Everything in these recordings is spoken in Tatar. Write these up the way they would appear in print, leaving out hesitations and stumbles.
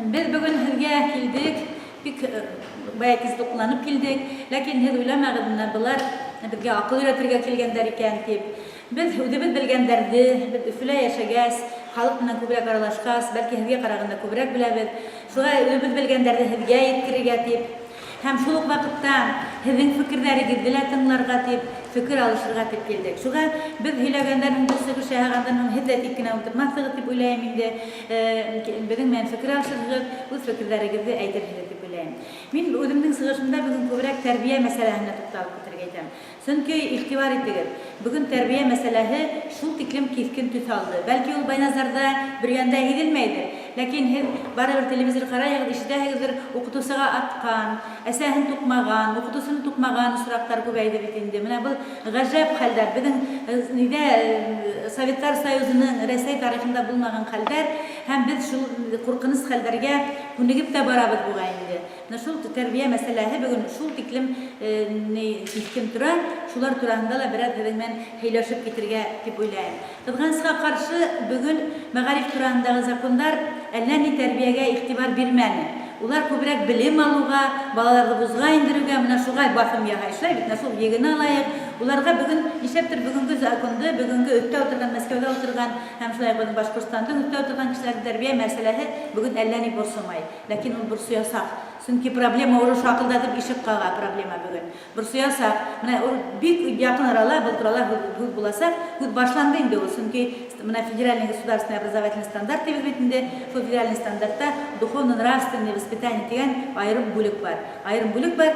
Biz bugün sizge kildik, bik bayakizde kullanıp kildik. Lakin siz uylamağınızda bular bizge akıl öğretirge kelgenler eken deyip. Biz ödebit bilgenlerdi, biz üfüle yaşagaz, halk bilen köbürek aralaşkas, belki sizge karagında köbürek bilebid. Şuğa ödebit bilgenlerdi sizge yetkirige deyip. Hem şuluk vakitta sizin fikirleri girdiler tınlarga deyip, fikir alışırga deyip geldik. Şuğa biz hilegenlerin bu sıkı şahagandan hiddet ikkine unutmazsınız deyip uylayayım indi. Bizim men fikir alışırga, bu fikirleri girdi aytırıcı deyip uylayayım. Min özümdün sığışımda bugün köbürek terbiye meselesine tutalip bitirgeydim. Çünkü ihtibar ettiğim, bugün terbiye meselesi şul tiklim keskin tüs aldı. Belki ol baynazarda bir yanda edilmeydi. Lakin barabir televizor karayağıd işitehizdir, okutusuğa atkan, esahin tukmagan, okutusunu tukmagan suraklar köpeydi bitindi. Mine bu gajab halder, bizim Sovetler Soyuzu'nun resey tarihinde bulmagan halder, hem biz şu korkunuz halderge kunigip de barabir buğayındı. Şul terbiye meselesi bugün şul tiklim keskin tura, şular turağında da biraz ben heylaşıp getirge deyip oylayayım. Kızgansıға karşı bugün mağarif turağındağı zakonlar ellerini terbiyege ihtibar bilmeni. Ular köbürek bilim aluğa, balalarda buzğa indirüge, mına şuğa basım yahaşlay, bitna şul yegini alayık. Ularga bugün, işeptir bugünkü zakonda, bugünkü ötte oturgan, Meskev'de oturgan, hem şulay bugün Başkurstan'da ötte oturgan kişilerin terbiye meselesi bugün ellerini bursamay. Lakin o bursu yasak. Çünkü problema oru şakıldatıp işip kağa problema bugün. Bursu yasak. Bir yakın aralar, bulturalar hud bulasak, hud başlandı indi o. Çünkü федеральный государственный образовательный стандарт деп бетінде, сол федеральный стандартта духовно-нравственное воспитание деген айрым бөлік бар. Айрым бөлік бар,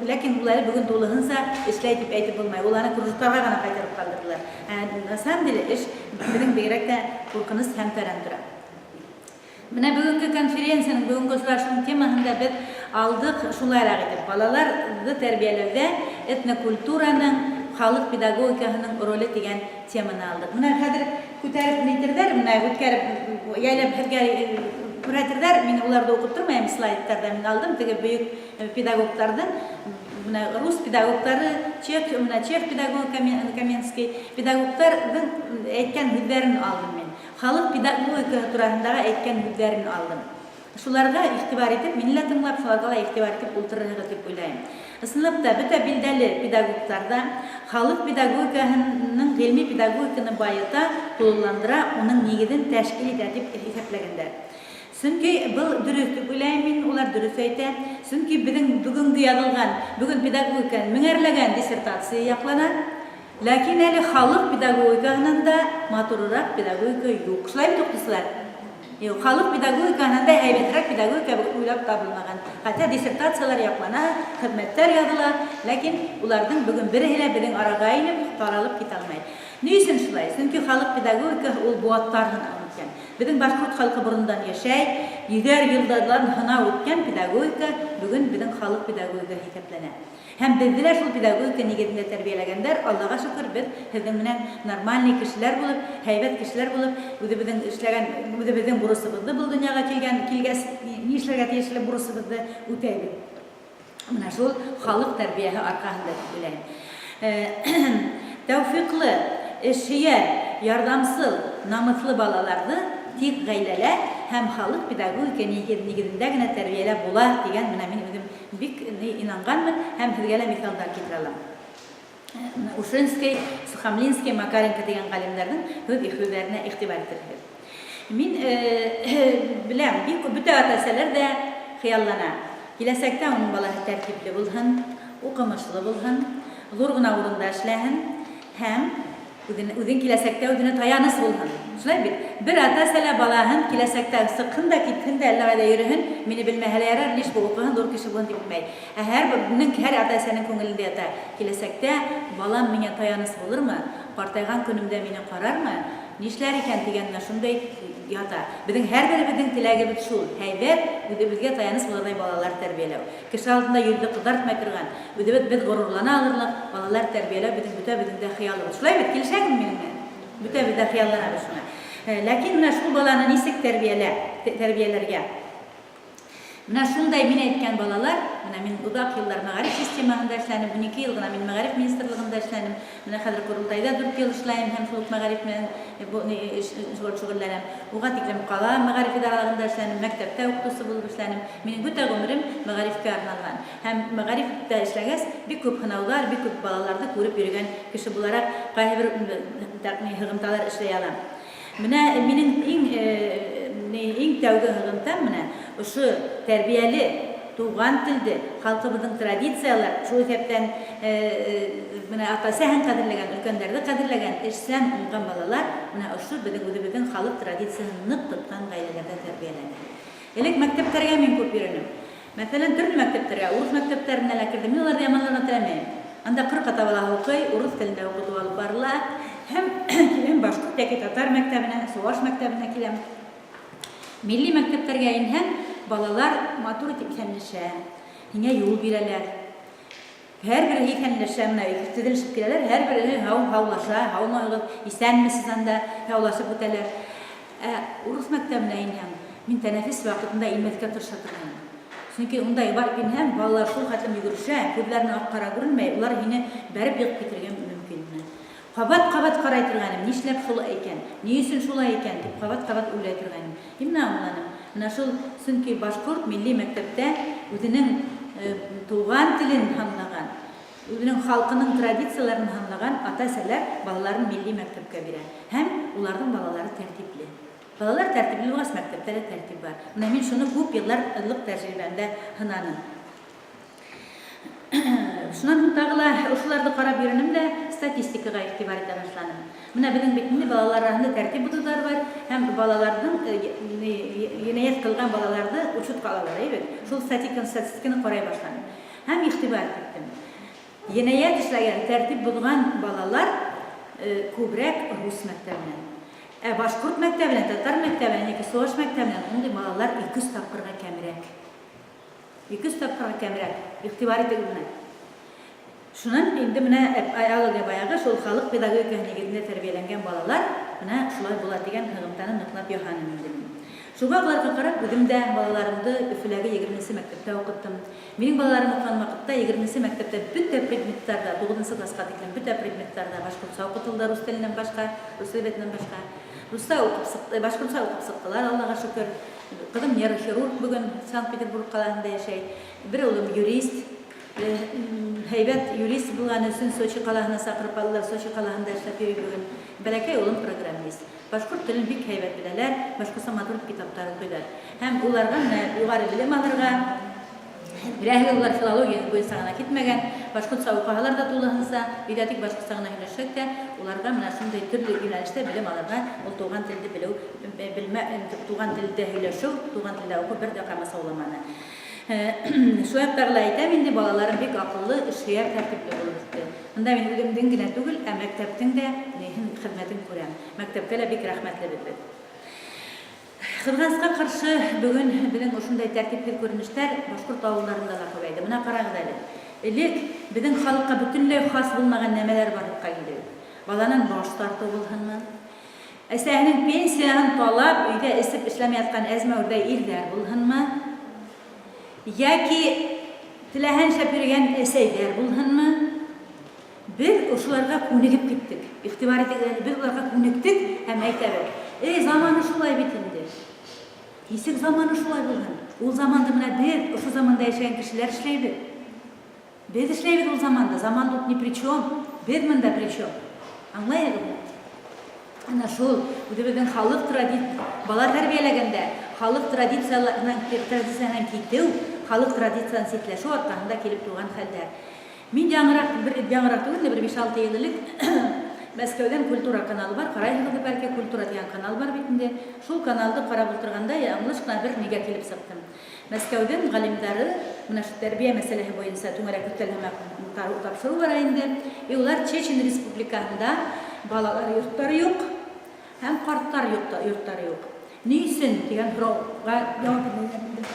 ләкин бұлары бүгін толығынса ішлей деп айтып болмай. Оланы кружоктарға ғана қайтарып қалдырдылар. На самом деле, іш біздің бейректе қорқыныс һәм таран тұра. Мына бүгінгі конференцияның, бүгінгі сұрашының темасында біз алдық шулайрақ етіп, балаларды тәрбиелеуде этнокультураның, халық педагогикасының ролі деген теманы алдық. Мына қазір көтеріп нейтердер, мына өткеріп, яйлап күрәтердер, мен оларды оқып тұрмайым слайдтарда, мен алдым, теге бүйік педагогтардың, рус педагогтары, чех педагог Каменский педагогтардың әйткен хүддерін алдым мен. Халық педагогика турасындағы әйткен хүддерін алдым. Шуларға ихтибар етіп, менілі тыңлап, шуларға ихтибар етіп, ұлтырығы деп ойлайым. Сыныпта бүті білдәлі педагогтарда халық педагогикасының ғилми педагогиканы байыта, толыландыра, оның негізін тәшкіл етіп есеплегендер. Чөнки бұл дұрыс деп ойлаймын, олар дұрыс айтты. Чөнки біздің бүгінгі язылған, бүгін педагогиканы меңерлеген диссертация яқлана. Ләкин әлі халық педагогикасынан да матурырақ педагогика жоқ. Шулай тоқтысылар. Халық педагогикасынан да әйбетрәк педагогика уйлап табылмаған. Хәтта диссертациялар яқлана, хезмәттәр языла, ләкин улардың бүгін бірі біздің араға инеп, таралып кете алмайды. Не үшін шулай? Чөнки халық педагогика ол буаттарын алынған. Біздің башқұрт халқы бұрындан яшай, 100 жылдан хына өткен педагогика бүгін біздің халық педагогика есептеледі. Hem dediler şu pedagogika negedinde terbiyelегендер, Allah'a şükür biz sizin bilen normal kişiler bulup, heybet kişiler bulup, bu da bizim burasımızda bu dünyaya kilgesi, nişlerge teşkili burasımızda öteydi. Buna şu halk terbiyesi arkasında bileyim. Tevfikli, eşeğer, yardımsız, namuslu balalardı, tek gayleler hem halk pedagogika negedinde gene terbiyeler bular diyen benim bik inanganmın hem sizlere misallar keltiralım. Ушинский, Сухомлинский, Макаренко деген ғалимдардың өз сөздеріне ихтибар етілді. Мен білем, бүті ата-әсәләр дә хыяллана. Келәсәктә оның баласы тәртипле булһын, укымышлы булһын, зур гына урында эшләһен һәм үзен киләсәктә үзенә таяныс булһын. Шулай бит. Bir ата-әсәлә балаһын киләсәктә сыкһын да китһен дә әллә кайда йөрһен, мине белмәһәләр ярар, лиш бу укыган зур кеше булын дипмәй. Һәр ата-әсәнең күңелендә ята. Киләсәктә балам миңа таяныс булырмы? Картайган көнемдә мине карармы? Нишләр икән дигәнне шундай ята. Безнең һәрберебезнең теләгебез шул. Һәйбәт, үзебезгә таяныс булырдай балалар тәрбияләү. Кеше алдында йөрде кызартмай торган. Без горурлана алырлык балалар тәрбияләү безнең дә хыялыбыз. Шулай бит, килешәгезме минем? Бүтә дә хыялланабыз шуна. Ләкин менә шул баланы нисек тәрбияләргә? Менә шундай мин әйткән балалар, менә мин удак йыллар мәгариф системаһында эшләнем, 12 ел гына мин мәгариф министрлыгында эшләнем. Менә хәзер Курултайда 4 ел эшләйм һәм шул мәгариф белән шөгыльләнәм. Уга тиклем кала мәгариф идараларында эшләнем, мәктәптә укытучы булып эшләнем. Минем бөтә гомерем мәгарифкә арналган. Һәм мәгарифтә эшләгәч, бик күп хынаулар, бик күп балаларны күреп йөргән кеше буларак, кайбер хыгымталар эшләй алам. Менә минем иң тәүге хыгымтам менә ошо тәрбияле туган телде, халкыбыздың традициялар, шул исәптән менә ата-әсәһен кадерләгән, өлкәннәрне кадерләгән, эшсән уңган балалар менә ошо үзебезнең халык традициясын нык тоткан гаиләләрдә тәрбияләнә. Элек мәктәпләргә мин күп йөренем. Мәсәлән, төрле мәктәпләргә, урыс мәктәпләренә лә кирдем. Мин аларны яманлана теләмәйм. Анда 40 атабала укый, урыс телендә укытып алып барыла. Һәм килем башкорт яки татар мәктәбенә, суаш мәктәбенә киләм. Милли мәктәпләргә инһәм, балалар матур итеп исәнләшә, һиңә юл бирәләр. Һәрбере исәнләшә, менә икеләшеп киләләр, һәрбере һаулаша, һаумыгыз, исәнмесез анда һаулашып үтәләр. Урыс мәктәбенә инһәм, мин тәнәфес вакытында инмәскә тырыша торам. Чөнки унда барып инһәм, балалар шул хәтлем йөгерешә, күзләренә ак-кара күренмәй, улар һине бәреп йыгып китергә мөмкин. Кабат-кабат карай торганым, нишләп шулай икән, ни өчен шулай икән дип кабат-кабат уйлай торганым. Именно аңланым. Менә шул чөнки башкорт милли мәктәптә үзенең туган телен һанлаган, үзенең халкының традицияларын һанлаган ата-әсәләр балаларын милли мәктәпкә бирә. Һәм уларның балалары тәртипле. Балалар тәртипле булгач, мәктәптә дә тәртип бар. Менә мин шуны күп еллар ыллык тәҗрибәмдә һынаным. Шуннан тагыла ошоларны карап йөренем дә статистикага игътибар итә башладым. Менә безнең бит балалар арасында тәртип бутулар бар һәм балаларның җинаять кылган балаларны учетка алалар, әйбәт. Шул статистиканы карай башладым. Һәм игътибар иттем. Җинаять эшләгән, тәртип булган балалар күбрәк рус мәктәбеннән. Башкорт мәктәбеннән, татар мәктәбеннән яки суаш мәктәбеннән ундай балалар 200 тапкырга кәмрәк. 200 тапкырга кәмрәк. Игътибар итегез менә. Шуннан инде менә аялыгы баягы шул халык педагогикаһы нигезендә тәрбияләнгән балалар менә шулай була дигән хыгымтаны ныклап яһаным инде. Шуңа буларга карап, үзем дә балаларымды Өфөләге 20-нче мәктәптә укыттым. Минем балаларым укыган вакытта 20-нче мәктәптә бөтә предметларда, 9-нчы класска тиклем бөтә предметларда башкортча укытылды, рус теленнән башка, рус теленнән башка. Русча укып сыкты, башкортча укып сыктылар, Аллага шөкер. Кызым нейрохирург бүген Санкт-Петербург каласында яшәй. Бер улым юрист. Һәйбәт юрист булган өчен Сочи каласына сакырып алдылар, Сочи каласында эшләп йөри бүген. Бәләкәй улым программист. Башкорт телен бик һәйбәт беләләр, башкортча матур китаплар укыйлар. Һәм уларга югары белем алырга, Бирәһе улар филология буенча гына китмәгән, башкортча укыгалар да тулыһынча, өйдә тик башкортча гына һөйләшсәк тә, уларга менә шундый төрле юнәлештә белем алырга, ул туган телде белү, туган телдә һөйләшү, туган телдә укып бер дә камасауламаны. Шуяктагыла әйтәм инде, балаларым бик акыллы, эшкә тәртипле булып үтте. Монда мин үземнең генә түгел, мәктәптең дә хезмәтен күрәм. Мәктәпкә лә бик рәхмәтле бит. Кыргызстанга каршы бүген безнең ошондай тәртипле күренештәр башкорт авылларында да күбәйде. Менә карагыз әле. Элек безнең халыкка бөтенләй хас булмаган нәмәләр барлыкка килде. Баланың баш тарту булһынмы? Әсәһенең пенсиясын талап, өйдә эсеп эшләмәй яткан әзмәүрдә ирләр булһынмы? Яки теләһәнчә биргән әсәйләр булһынмы? Без ошоларга күнегеп киттек. Игътибар итегез, без уларга күнектек һәм әйтәбез. Заманы шулай бит инде. Ничек заманы шулай булган? Ул заманда менә без, ошо заманда яшәгән кешеләр эшләйбез. Без эшләйбез ул заманда. Заман тут ни при чем. Без монда при чем. Аңлайсызмы? Ана шул үзебезнең халык бала тәрбияләгәндә, халык традицияләреннән китү, халык традициясын ситләшү аркасында килеп туган хәлдәр. Мин яңарак түгел, бер 5-6 ел элек Мәскәүдән культура каналы бар, карайсызгыз, бәлки культура дигән канал бар бит инде. Шул каналды карап утырганда яңлыш кына бер нигә килеп сыктым. Мәскәүдән галимдары менә шу тәрбия мәсьәләсе буенча түңәрәк үтәлмә тапшыру бар инде. Улар Чечен Республикасында балалар йортлары юк һәм картлар йортлары юк. Ни өчен дигән сорауга җавап бирде.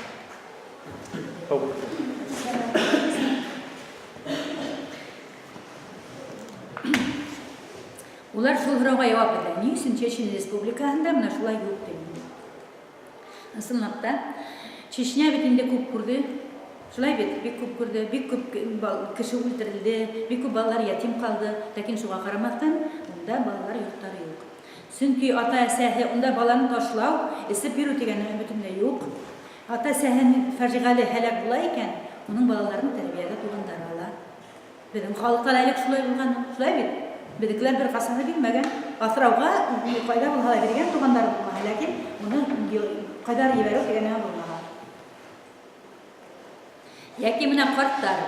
Улар шул сорауга җавап бирде. Ни өчен Чечен Республикасында менә шулай юк диде. Ысынлап та Чечня бит инде күп күрде. Шулай бит, бик күп күрде, бик күп кеше үлтерелде, бик күп балалар ятим калды. Ләкин шуга карамастан, унда балалар йортлары юк. Сөнки ата-әсәһе унда баланы ташлау, эсеп бирү дигәне бөтенләй юк. Ата-әсәһенең фаҗигале һәлак була икән, уның балаларын тәрбиягә тугандары ала. Безнең халыкта әле шулай булган, шулай бит. Безнекеләр бер касаны бирмәгән, асрауга кайда булса да биргән тугандары булган, ләкин уны кайдар җибәрү дигәне булмаган. Яки менә карттар,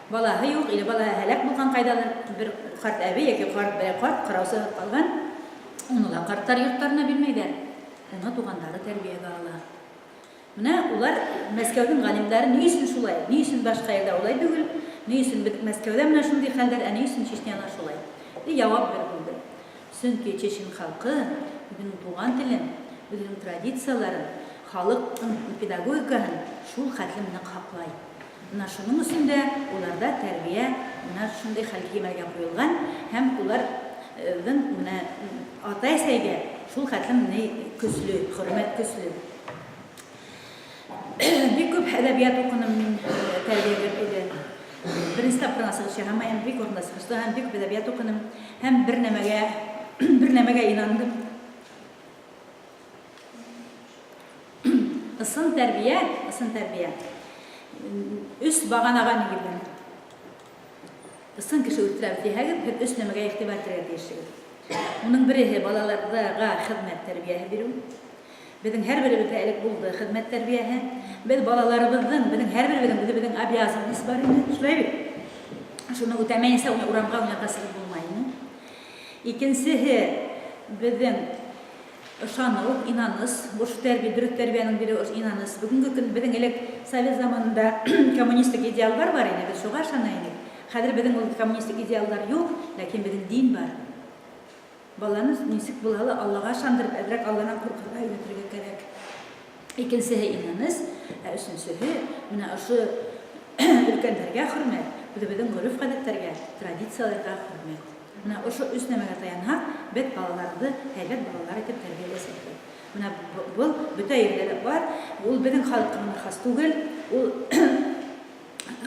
балаһы юк, или балаһы һәлак булган кайдалыр, бер карт әби яки карт караусыз калган, уны да карттар йортларына бирмәйдәр. Уны тугандары тәрбиягә ала. Менә улар Мәскәүнең галимнәре ни өчен шулай? Ни өчен башка ердә улай түгел? Ни өчен Мәскәүдә менә шундый хәлләр, ни өчен Чечняда шулай? Җавап бирде. Сөнки чечен халкы безнең туган телен, безнең традицияларын, халыкның педагогикаһын шул хәтле нык хаклай. Менә шуның өчен дә уларда тәрбия менә шундый хәлгә кимәлгә куелган һәм уларның менә ата-әсәгә шул хәтле көчле, хөрмәт көчле. Бик күп әдәбият укыдым мин тәрбиягә иде. Беренче тапкыр сыгышы һәм бик урында сыгышты һәм бик әдәбият укыдым һәм бер нәмәгә инандым. Ысын тәрбия. Үс баганага нигездән. Ысын кеше үтерәбез дигән үс нәмәгә игътибар итәргә тиешбез. Уның бере балаларга хезмәт тәрбиясе бирү. Безнең һәрберебезгә элек булды хезмәт тәрбиясе. Без балаларыбызның, безнең һәрберебезнең обязанность бар иде. Шулай бит. Шуны үтәмәйсә, урамга уйнатасыбыз булмай. Икенчесе, безнең ышану, инаныс, буш тәрбия, дөрес тәрбиянең бире инаныс. Бүгенге көн безнең элек Совет заманында коммунистик идеаллар бар иде, без шуга ышана идек. Хәзер безнең ул коммунистик идеаллар юк, ләкин безнең дин бар. Баланы нисек булалы Аллага ышандырып, әдрәк Алладан куркырга өйрәтергә кирәк. Икенчесе инаныс, өченчесе менә ошо өлкәннәргә хөрмәт, безнең гореф-гадәтләргә, традицияләргә хөрмәт. Менә ошо үз нәмәгә таянһак, без балаларны һәйбәт балалар итеп тәрбияләсәк. Менә бу бөтә ерләр бар. Ул безнең халкының хас түгел, ул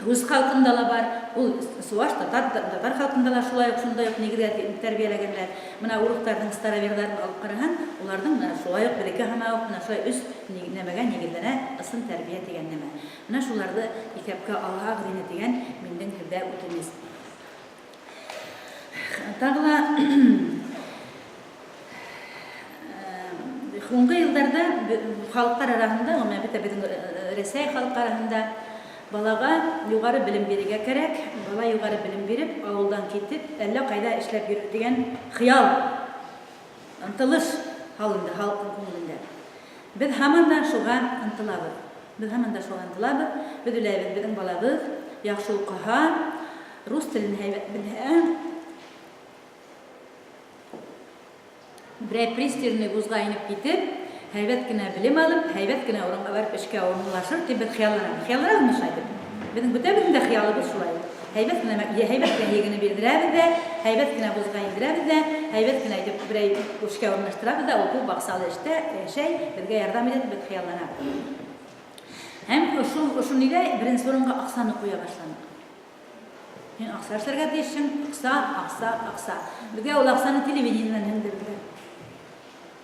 рус халкында да бар, ул суаш татар халкында да шулай ук шундай ук нигездә тәрбияләгәннәр. Менә уруктарның староверларын алып караган, уларның менә шулай ук береке һәм менә шулай үз нәмәгә нигездәнә ысын тәрбия дигән нәмә. Менә шуларны исәпкә алга гына дигән миндән хәбәр үтәмиз. Тагыла Хуңгы елларда халыклар арасында, безнең Рәсәй халкы арасында балага югары белем бирергә кирәк, бала югары белем биреп, авылдан китеп, әллә кайда эшләп йөрү дигән хыял, ынтылыш халында, халкның күңелендә. Без һаман да шуга ынтылабыз. Без беләбез, безнең балабыз яхшы укыга, рус телен һәйбәт белә. Бер престижный вузга инеп китеп, һәйбәт кенә белем алып, һәйбәт кенә урынга барып эшкә урынлашыр дип хыялланабыз. Хыялларыбыз шулай. Безнең бөтәбезнең дә хыялыбыз шулай. Һәйбәт кенә ягыны бирдерәбез дә, һәйбәт кенә вузга индерәбез дә, һәйбәт кенә итеп бер эшкә урынлаштырабыз да, ул баксалы эштә яшәй, безгә ярдәм итеп дип хыялланабыз. Һәм ошо нигә беренче урынга аксаны куя башладык. Мин акса эшләргә тиешем, акса. Безгә ул аксаны телевидениедән индерделәр.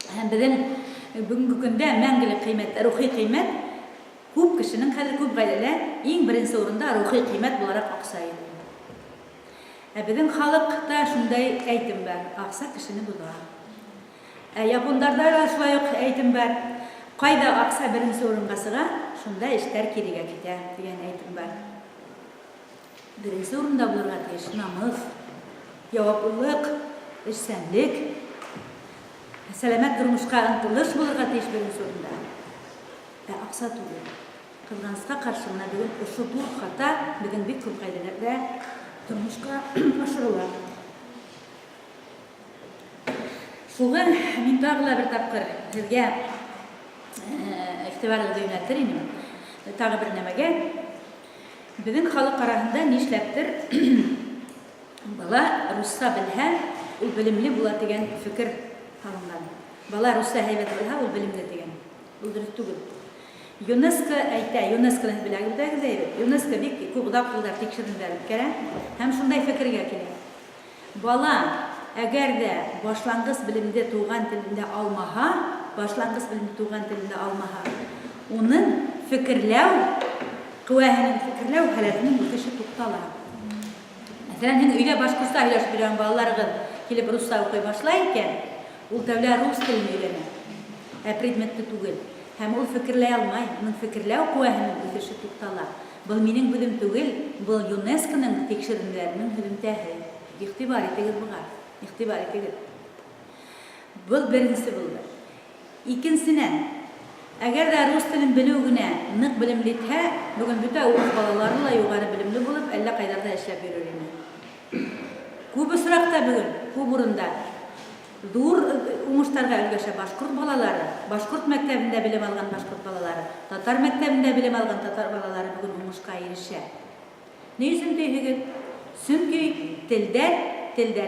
Һәм безнең бүгенге көндә мәңгелек кыйммәт, рухи кыйммәт күп кешенең хәзер күп гаиләләр иң беренче урында рухи кыйммәт буларак акса иде. Безнең халыкта шундай әйтем бар, акса кешене боза. Японнарда да шулай ук әйтем бар. Кайда акса беренче урынга сыга, шунда эшләр кирегә китә дигән әйтем бар. Беренче урында булырга тиеш намус, җаваплылык, эшчәнлек, сәламәт тормышка ынтылыш булырга тиеш беренче урында. Акса түгел. Кызганычка каршы менә бүген ошо тур хата безнең бик күп гаиләләрдә тормышка ашырыла. Шуга мин тагы бер тапкыр сезгә игътибарыгызны юнәлтер идем. Тагы бер нәмәгә. Безнең халык арасында нишләптер бала русса белһә, ул белемле була дигән фикер алынган. Бала русса һәйбәт булһа, ул белемле дигән. Ул дөрес түгел. ЮНЕСКО әйтә, ЮНЕСКОны беләгез, ЮНЕСКО бик күп йылдар тикшерүләр үткәрә һәм шундай фикергә килә. Бала әгәр дә башлангыч белемде туган телендә алмаһа, уның фикерләү һәләтенең үсеше туктала. Мәсәлән, һин өйдә башкортча һөйләшеп йөргән балаларыгыз килеп русча укый башлай икән, ул тәүлә рус телен өйрәнә, предметты түгел. Һәм ул фикерләй алмай, уның фикерләү куәһенең үсеше туктала. Был минең һүзем түгел, был ЮНЕСКОның тикшерүләренең һөҗүмтәһе. Игътибар итегез буга, игътибар итегез. Был беренче булды. Икенчедән, әгәр дә рус телен белү генә нык белемле итһә, бүген бөтә ул балалары ла югары белемле булып, әллә кайдарда эшләп йөрер иде. Күп осракта бүген, күп урында Дур уңыштарға өлгәшә башкорт балалары, башкорт мәктәбендә белем алган башкорт балалары, татар мәктәбендә белем алган татар балалары бүген уңышка ирешә. Ни өчен дигез? Чөнки телдәр,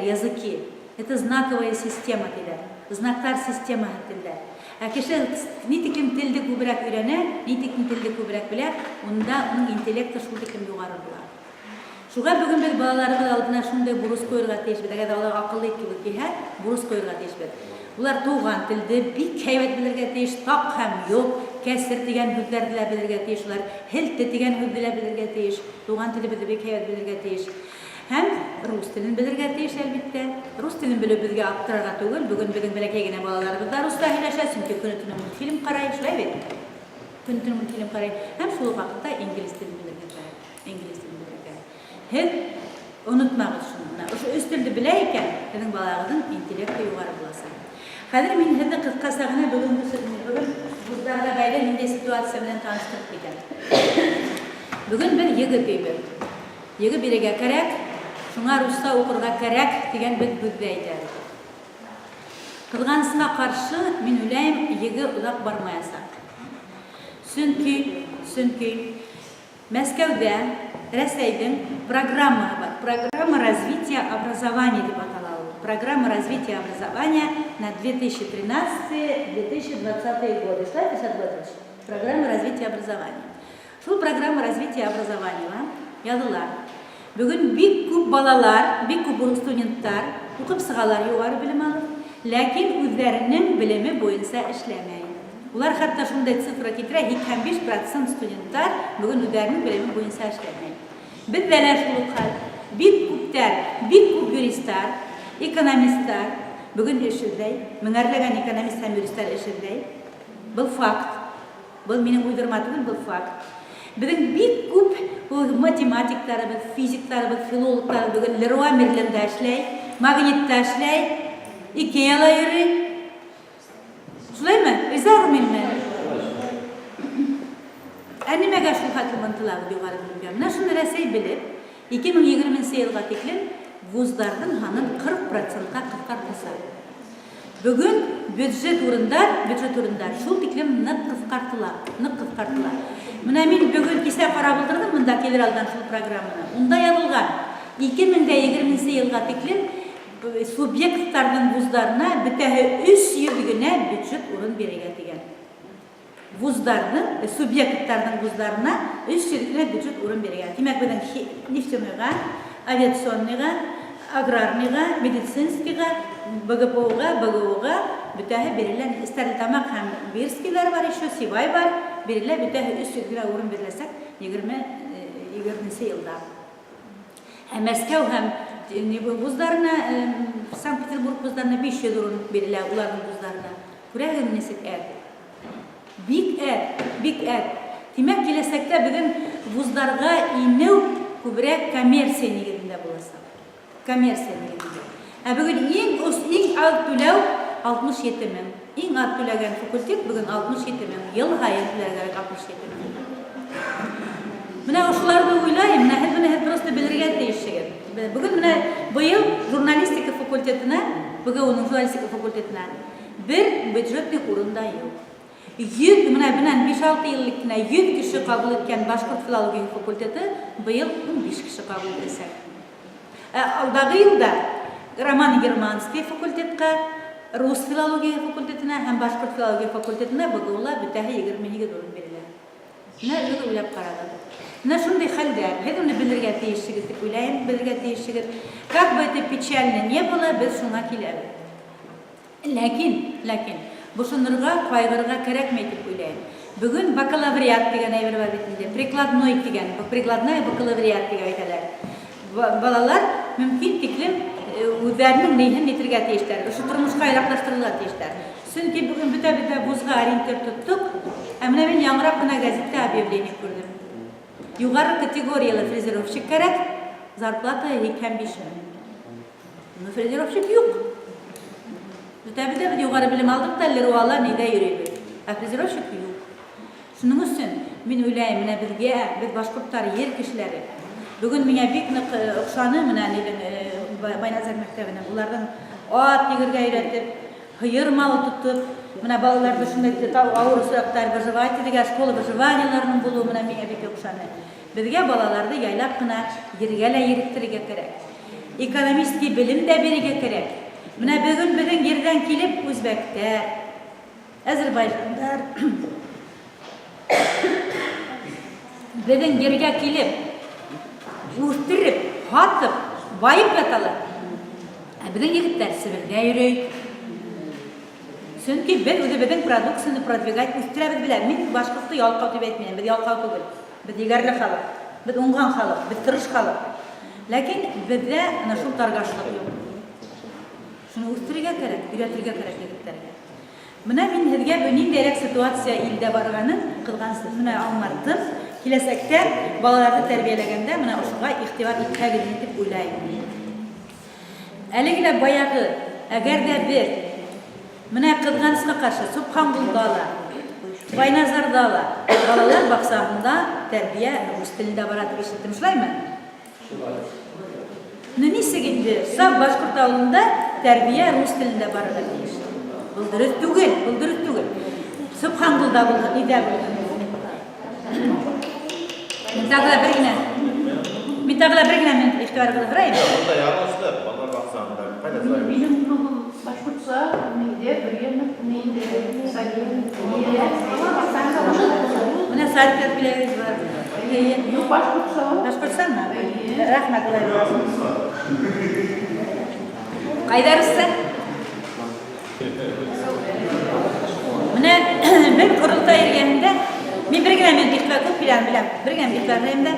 языки, это знаковая система диләр. Знактар системаһы телдәр. Ә кеше ни тиклем телде күбрәк өйрәнә, ни тиклем телде күбрәк белә, унда уның интеллекты шул тиклем югары була. Шуға бүген без балаларыбыз алдына шундай бурыс коярга тиешбез. Әгәр алар акыллы кебек килһә, бурыс коярга тиешбез. Улар туган телде бик һәйбәт белергә тиеш, так һәм юк, кәсер дигән һүзләрне белергә тиеш, улар һилте дигән һүзләрне белергә тиеш, туган телебезне бик һәйбәт белергә тиеш. Һәм рус телен белергә тиеш әлбиттә. Рус телен белү безгә аптырарга түгел. Бүген безнең бәләкәй генә балаларыбыз да русча һөйләшә, чөнки көне-төне мультфильм карый, шулай бит. Көне-төне мультфильм карый. Һәм шул вакытта инглиз телен белергә кирәк. Һез онытмагыз шуны. Ошо өс телде белә икән, һезнең балагызның интеллекты югары буласы. Хәзер мин һезне кыскасы гына бүген вузларга бәйле ниндәй ситуация белән таныштырып китәм. Бүген бер егет өйбез. Егет бирегә кирәк, шуңа русча укырга кирәк дигән бер бүздә әйтәбез. Кызганычка каршы мин уйлыйм, егет узак бармаясак. Чөнки Мәскәүдә Рәсәйдең программа бар. Программа развития образования дип атала. Программа развития образования на 2013-2020 годы. Что это значит? Программа развития образования. Шул программа развития образования языла. Бүген бик күп балалар, бик күп студентлар укып сыгалар югары белем алып, ләкин үзләренең белеме буенча эшләмәй. Улар хәтта шундай цифра китерә, 55% студентлар бүген үзләренең белеме буенча эшләмәй. Бездә лә шул хәл. Бик күп юристлар, экономистлар бүген эшләй, меңәрләгән экономист һәм юристлар эшләй. Был факт. Был минем уйдырма түгел, был факт. Безнең бик күп математикларыбыз, физикларыбыз, филологлар бүген Леруа Мерлендә эшләй, Магнитта эшләй, Икеяла йөри. Шулаймы? Изармынмы? Әнимәгә шул хәтле мантылар югары белгән. Менә шуны Рәсәй белеп, 2020 елга тиклем вузларның һанын 40%-ка кыскартса. Бүген бюджет урындар шул тиклем нык кыскартыла. Менә мин бүген кисә карап утырдым монда федералдан шул программаны. Унда язылган 2020 елга тиклем субъектларның вузларына бөтәһе 300 генә бюджет урын бирергә дигән. Вузларның, субъектларның вузларына 300 генә бюджет урын бирергә. Димәк, безнең нефтяныйга, авиационныйга, аграрныйга, медицинскийга, БГПОга, БГОга бөтәһе бирелгән. Стәрлетамак һәм Бирскийлар бар, еще Сибай бар. Бирелә бөтәһе 300 генә урын бирелсәк 2020 елда. Һәм Мәскәү һәм вузларына, Санкт-Петербург вузларына 500 урын бирелә уларның вузларына. Күрәгез нисек әд? Бик әд. Димәк, киләсәктә бүген вузларга инеү күбрәк коммерция нигезендә булачак. Коммерция нигезендә. Ә бүген иң аз түләү 67 мең. Иң аз түләгән факультет бүген 67 мең. Ел һайын түләргә 67 мең. Менә ошыларны уйлайм, менә һез просто белергә тиешсегез. Бүген менә быел журналистика факультетына, БГУның журналистика факультетына бер бюджетный урында юк. 100 менә 5-6 еллык кенә 100 кеше кабул иткән башкорт филология факультеты быел 15 кеше кабул ителсә. Алдагы елда Роман Германский факультетка, Рус филология факультетына һәм башкорт филология факультетына БГУлар бөтәһе 22 урын бирелә. Менә үзе уйлап карагыз. Менә шундый хәлдә, һез уны белергә тиешсегез дип уйлайм, белергә тиешсегез. Как бы это печально не было, без шуңа киләбез. Ләкин, бу шунырга кайгырга кирәкмәй дип уйлайм. Бүген бакалавриат дигән әйбер бар бит инде. Прикладной дигән, прикладной бакалавриат дип әйтәләр. Балалар мөмкин тиклем үзләренең нәйһен итергә тиешләр, ошо тормышка яраклаштырырга тиешләр. Чөнки бүген бөтә вузга ориентир тоттук, ә менә мин яңгырап кына газетта объявление күрдем. Югары категориялы фрезеровщик кирәк, зарплата 55 мең. Но фрезеровщик юк. Бөтә югары белем алдык та леруала нидә йөрибез. Ә фрезеровщик юк. Шуның өчен мин уйлайм, менә безгә, без башкортлар ер кешеләре. Бүген миңа бик нык охшаны менә Байназар мәктәбенә. Улардан ат егергә өйрәтеп, хыйыр малы тотып, менә балаларны шундый авыр сұрақтар выживание дигән школа выживаниеләрнең булуы менә миңа бик охшаны. Безгә балаларны яйлап кына ергә лә йөртергә кирәк. Экономистик белем дә бирергә кирәк. Менә бүген безнең ердән килеп үзбәктәр, азәрбайҗаннар безнең ергә килеп үстереп, хатып, байып яталар. Безнең егетләр Себергә йөри. Чөнки без үзебезнең продукцияны продвигать үстерәбез белән. Мин башкортты ялкау дип әйтмәйм, без ялкау түгел. Без егәрле халык, без уңган халык, без тырыш халык. Ләкин бездә ана шул таргашлык юк. Шуны үстерергә кирәк, өйрәтергә кирәк егетләргә. Менә мин һезгә бу ниндәйрәк ситуация илдә барганын кылгансыз менә аңлаттым. Киләсәктә балаларны тәрбияләгәндә менә ошыга игътибар итәгез дип уйлайм. Әлегә баягы, әгәр дә бер менә кызганычка каршы Субханбулда ла, Байназарда ла балалар баксагында тәрбия рус телендә бара дип ишеттем, шулаймы? Нисек инде сап башкорт авылында тәрбия рус телендә барырга тиеш. Бу дөрес түгел. Субханбулда булды, нидә булды? Мин тагыла бер генә ихтибар кылдырайм. Монда ярашлы, балалар баксагында кайда сайлый? Минем башкортса, нидә бергән, нидә сайлый. Менә сайлый билегез бар. Юк башкортса. Башкортсанмы? Рәхмәт улай. Кайдарысы? Менә бер курултай эргәһендә мин бер генә ихтибар күп беләм. Бер генә ихтибарлаймда.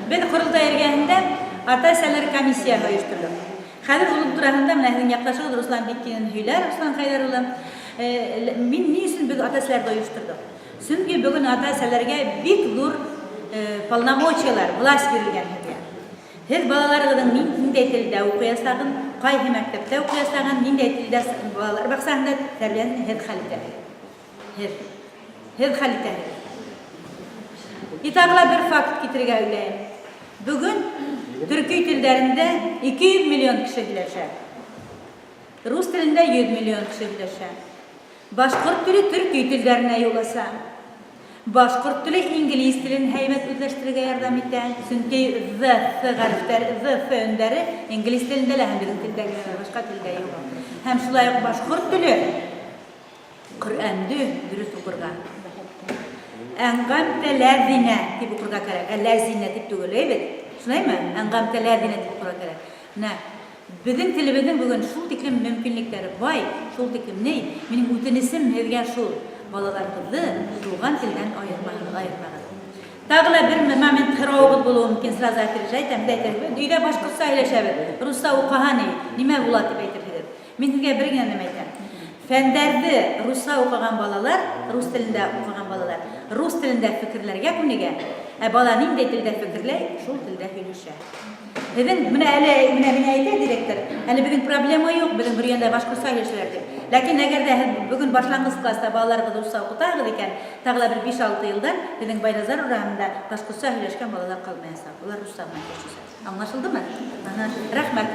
Бер курултай эргәһендә ата-әсәләр комиссия оештырдык. Хәзер ул турында менә һезнең якташыгыз Руслан Биккинен һөйләр, Руслан Хайдар улы. Мин ни өчен без ата-әсәләргә оештырдык? Чөнки бүген ата-әсәләргә бик зур полномочиялар, власть бирелгән һеҙгә. Һеҙ балаларығыҙың ниндәй телдә уҡыясағын, ҡайһы мәктәптә уҡыясағын, ниндәй телдә балалар баҡсаһында тәрбиәне һеҙ хәл итәһеҙ. Һеҙ хәл итәһеҙ. Тагыла бер факт китерергә уйлайым. Бүген төрки телдәрендә 200 миллион кеше һөйләшә. Рус телендә 100 миллион кеше һөйләшә. Башҡорт теле төрки телдәренә юласа. Башҡорт теле инглиз телен һәйбәт үҙләштерергә ярҙам итә. Сөнки ҙ өндәре инглиз телендә лә һәм безнең телдә башҡа телдә юҡ. Һәм шулай уҡ башҡорт теле Ҡөрьәнде дөрөҫ уҡырға. Әңғәмтә ләҙинә тип уҡырға кәрәк. Ләзинә тип түгел, әйбет. Шулаймы? Әңғәмтә ләҙинә тип уҡырға кәрәк. Менә безнең телебеҙҙең бүген шул тиклем мөмкинлектәре бай, шул тиклем ни? Минең үтенесем һеҙгә шул. Балаларығыҙҙы туған телдән айырмағыҙ. Тағы ла бер момент һорауығыҙ булыуы мөмкин, сразу әйтәм. Өйҙә башҡортса һөйләшәбеҙ, русса уҡыһа ни, нимә була тип әйтерһегеҙ. Мин һеҙгә бер генә нәмә әйтәм. Фәндәрҙе русса уҡыған балалар, рус телендә уҡыған балалар, рус телендә фекерләргә күнегә, ә бала ниндәй телдә фекерләй, шул телдә һөйләшә. Һеҙҙең менә әле мин әйтә директор, әле бөгөн проблема юҡ, беҙҙең Бөрйәндә башҡортса һөйләшәләр дип. Ләкин әгәр дә һеҙ бөгөн башланғыс класста балаларығыҙ русса уҡытағыҙ икән, тағы ла бер 5-6 йылдан беҙҙең Байназар урамында башҡортса һөйләшкән балалар ҡалмаясаҡ. Улар русса менән һөйләшәсәк. Аңлашылдымы? Рәхмәт.